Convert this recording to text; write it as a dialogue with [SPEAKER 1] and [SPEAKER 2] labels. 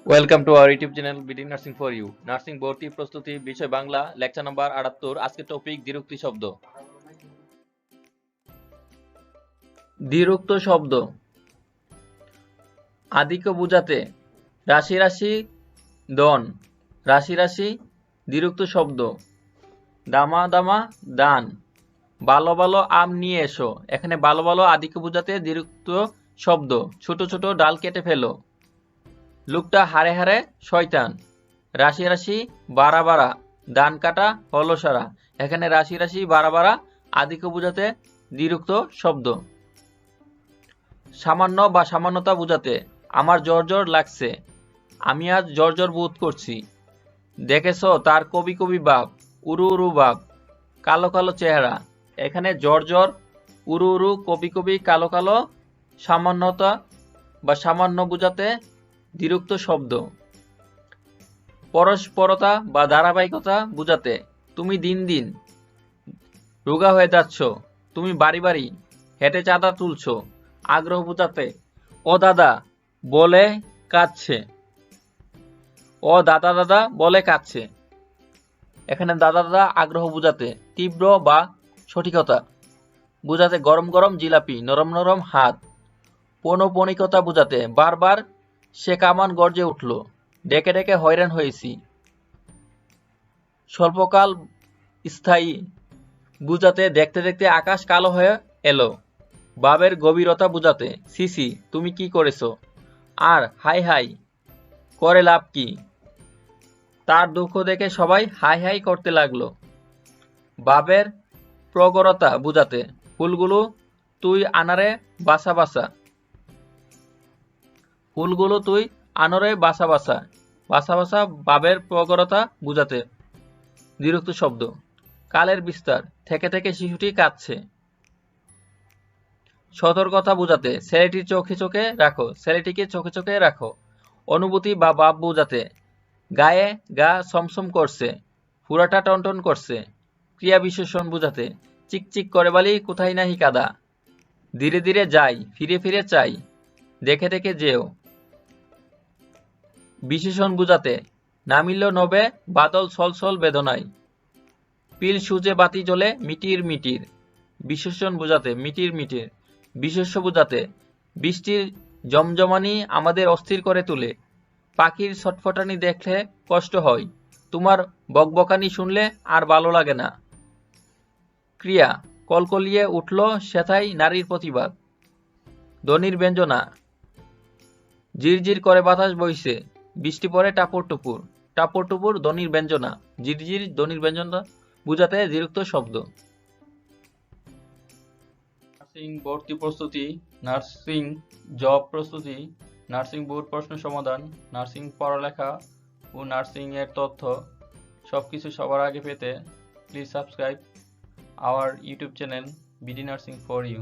[SPEAKER 1] Welcome to our YouTube channel BD nursing for you. Nursing ভর্তি প্রস্তুতি বিষয় Bangla, lecture number 78। আজকে টপিক দ্বিরুক্তি শব্দ। দ্বিরুক্ত শব্দ আদিকে বুঝাতে রাশি রাশি দন, রাশি রাশি দ্বিরুক্ত শব্দ। দামা দামা দান, ভালো ভালো আম নিয়ে এসো। এখানে ভালো ভালো আদিকে বুঝাতে দ্বিরুক্ত শব্দ। ছোট ছোট ডাল কেটে ফেলো। লোকটা হারে হারে শয়তান, রাশি রাশি বাড়া বাড়া, ধান কাটা হলো সারা। এখানে রাশি রাশি বাড়া বাড়া আদিকে বুঝাতে দ্বিরুক্ত শব্দ। সামান্য বা সামান্যতা বুঝাতে আমার জ্বর জ্বর লাগছে, আমি আজ জ্বর জ্বর বোধ করছি। দেখেছো তার কবি কবি ভাব, উরু উরু ভাব, কালো কালো চেহারা। এখানে জ্বর জ্বর, উরু উরু, কবি কবি, কালো কালো সামান্যতা বা সামান্য বুঝাতে দ্বিরুক্ত শব্দ। পরস্পরতা বা ধারাবাহিকতা বুঝাতে তুমি দিন দিন রোগা হয়ে যাচ্ছ, তুমি বাড়ি বাড়ি হেঁটে চাঁদা তুলছো। আগ্রহ বুঝাতে ও দাদা বলে কাঁদছে, ও দাদা দাদা বলে কাঁদছে। এখানে দাদা দাদা আগ্রহ বুঝাতে তীব্র বা সঠিকতা বুঝাতে গরম গরম জিলাপি, নরম নরম হাত। পৌনপণিকতা বুঝাতে বারবার সে কামান গর্জে উঠল, ডেকে ডেকে হয়রান হয়েছি। স্বল্পকাল স্থায়ী বুঝাতে দেখতে দেখতে আকাশ কালো হয়ে এলো। ভাবের গভীরতা বুঝাতে সিসি তুমি কি করেছো, আর হাই হাই করে লাভ কি। তার দুঃখ দেখে সবাই হাই হাই করতে লাগলো। ভাবের প্রগরতা বুঝাতে ফুলগুলো তুই আনারে বাসা বাসা, ফুলগুলো তুই আনরে বাসা বাসা, বাসা বাসা ভাবের প্রগরতা বুঝাতে দ্বিরুক্ত শব্দ। কালের বিস্তার থেকে থেকে শিশুটি কাঁদছে। সতর্কতা বুঝাতে ছেলেটির চোখে চোখে রাখো, ছেলেটিকে চোখে চোখে রাখো। অনুভূতি বা ভাব বুঝাতে গায়ে গা সমসম করছে, পুরাটা টনটন করছে। ক্রিয়া বিশেষণ বুঝাতে চিকচিক করে বালি কোথায় নাহি কাদা, ধীরে ধীরে যাই ফিরে ফিরে চাই, দেখে দেখে যেও। বিশেষণ বুঝাতে নামিল নবে বাদল ছলছল বেদনায়, পিল সুজে বাতি জ্বলে মিটির মিটির। বিশেষণ বুঝাতে মিটির মিটির। বিশেষ্য বুঝাতে বৃষ্টির জমজমানি আমাদের অস্থির করে তোলে, পাখির ছটফটানি দেখলে কষ্ট হয়, তোমার বকবকানি শুনলে আর ভালো লাগে না। ক্রিয়া কলকলিয়ে উঠল সেথায় নারীর প্রতিবাদ। ধ্বনির ব্যঞ্জনা ঝিরঝির করে বাতাস বইছে, বৃষ্টি পড়ে টাপুর টুপুর। টাপুর টুপুর ধ্বনির ব্যঞ্জনা, ঝিরঝির ধ্বনির ব্যঞ্জনা বুঝাতে দ্বিরুক্ত শব্দ। নার্সিং ভর্তি প্রস্তুতি, নার্সিং জব প্রস্তুতি, নার্সিং বোর্ড প্রশ্ন সমাধান, নার্সিং পড়ালেখা ও নার্সিং এর তথ্য সবকিছু সবার আগে পেতে please subscribe our YouTube channel BD nursing for you.